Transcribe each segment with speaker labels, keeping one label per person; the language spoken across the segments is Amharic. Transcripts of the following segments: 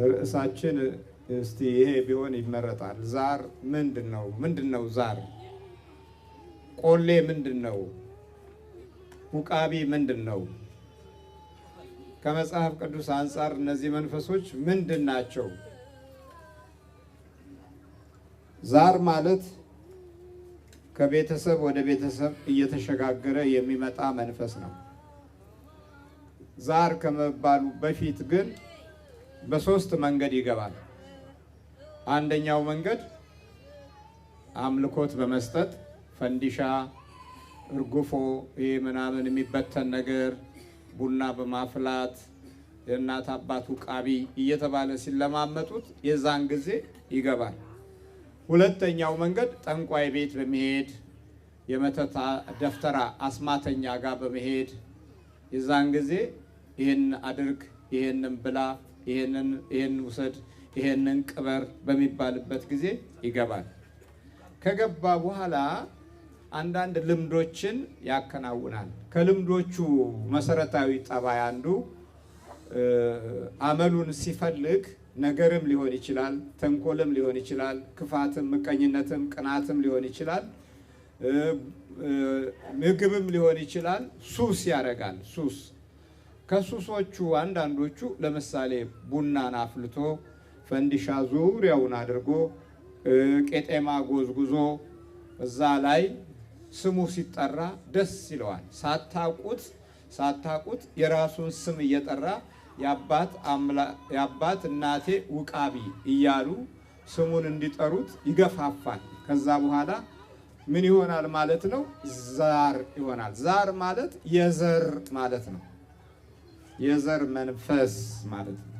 Speaker 1: ርዕሳችን እስቲ ይሄ ቢሆን ይመረጣል። ዛር ምንድነው? ምንድነው ዛር? ቆሌ ምንድነው? ውቃቢ ምንድነው? ከመጽሐፍ ቅዱስ አንጻር እነዚህ መንፈሶች ምንድን ናቸው? ዛር ማለት ከቤተሰብ ወደ ቤተሰብ እየተሸጋገረ የሚመጣ መንፈስ ነው። ዛር ከመባሉ በፊት ግን በሶስት መንገድ ይገባል። አንደኛው መንገድ አምልኮት በመስጠት ፈንዲሻ፣ እርጉፎ፣ ይሄ ምናምን የሚበተን ነገር ቡና በማፍላት የእናት አባት ውቃቢ እየተባለ ሲለማመጡት የዛን ጊዜ ይገባል። ሁለተኛው መንገድ ጠንቋይ ቤት በመሄድ የመተታ ደፍተራ አስማተኛ ጋር በመሄድ የዛን ጊዜ ይሄን አድርግ፣ ይሄንን ብላ፣ ይሄን ውሰድ፣ ይሄንን ቅበር በሚባልበት ጊዜ ይገባል። ከገባ በኋላ አንዳንድ ልምዶችን ያከናውናል። ከልምዶቹ መሰረታዊ ጠባይ አንዱ አመሉን ሲፈልግ ነገርም ሊሆን ይችላል፣ ተንኮልም ሊሆን ይችላል፣ ክፋትም፣ ምቀኝነትም፣ ቅናትም ሊሆን ይችላል፣ ምግብም ሊሆን ይችላል። ሱስ ያደርጋል። ሱስ ከሱሶቹ አንዳንዶቹ ለምሳሌ ቡናን አፍልቶ ፈንዲሻ ዙሪያውን አድርጎ ቄጤማ ጎዝጉዞ እዛ ላይ ስሙ ሲጠራ ደስ ይለዋል። ሳታቁት የራሱን ስም እየጠራ የአባት እናቴ ውቃቢ እያሉ ስሙን እንዲጠሩት ይገፋፋል። ከዛ በኋላ ምን ይሆናል ማለት ነው? ዛር ይሆናል። ዛር ማለት የዘር ማለት ነው። የዘር መንፈስ ማለት ነው።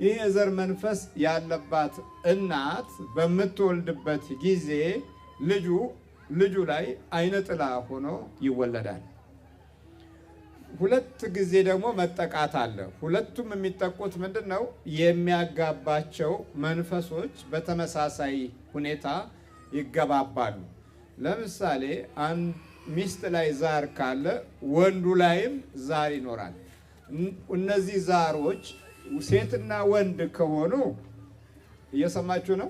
Speaker 1: ይህ የዘር መንፈስ ያለባት እናት በምትወልድበት ጊዜ ልጁ ላይ አይነ ጥላ ሆኖ ይወለዳል። ሁለት ጊዜ ደግሞ መጠቃት አለ። ሁለቱም የሚጠቁት ምንድን ነው? የሚያጋባቸው መንፈሶች በተመሳሳይ ሁኔታ ይገባባሉ። ለምሳሌ አንድ ሚስት ላይ ዛር ካለ ወንዱ ላይም ዛር ይኖራል። እነዚህ ዛሮች ሴትና ወንድ ከሆኑ እየሰማችሁ ነው?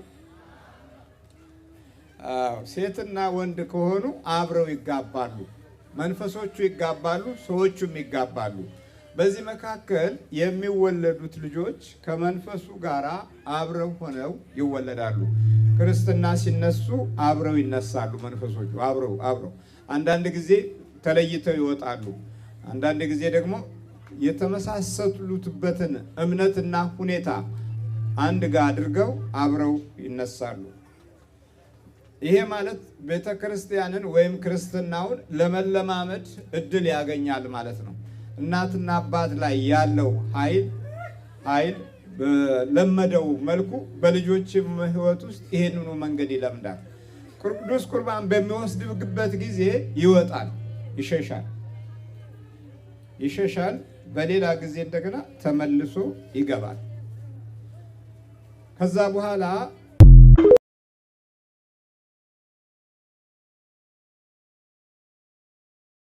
Speaker 1: ሴትና ወንድ ከሆኑ አብረው ይጋባሉ። መንፈሶቹ ይጋባሉ፣ ሰዎቹም ይጋባሉ። በዚህ መካከል የሚወለዱት ልጆች ከመንፈሱ ጋር አብረው ሆነው ይወለዳሉ። ክርስትና ሲነሱ አብረው ይነሳሉ። መንፈሶቹ አብረው አንዳንድ ጊዜ ተለይተው ይወጣሉ። አንዳንድ ጊዜ ደግሞ የተመሳሰሉበትን እምነትና ሁኔታ አንድ ጋር አድርገው አብረው ይነሳሉ። ይሄ ማለት ቤተ ክርስቲያንን ወይም ክርስትናውን ለመለማመድ እድል ያገኛል ማለት ነው። እናትና አባት ላይ ያለው ኃይል በለመደው መልኩ በልጆችም ሕይወት ውስጥ ይሄንኑ መንገድ ይለምዳል። ቅዱስ ቁርባን በሚወስድበት ጊዜ ይወጣል፣ ይሸሻል። በሌላ ጊዜ እንደገና ተመልሶ ይገባል። ከዛ በኋላ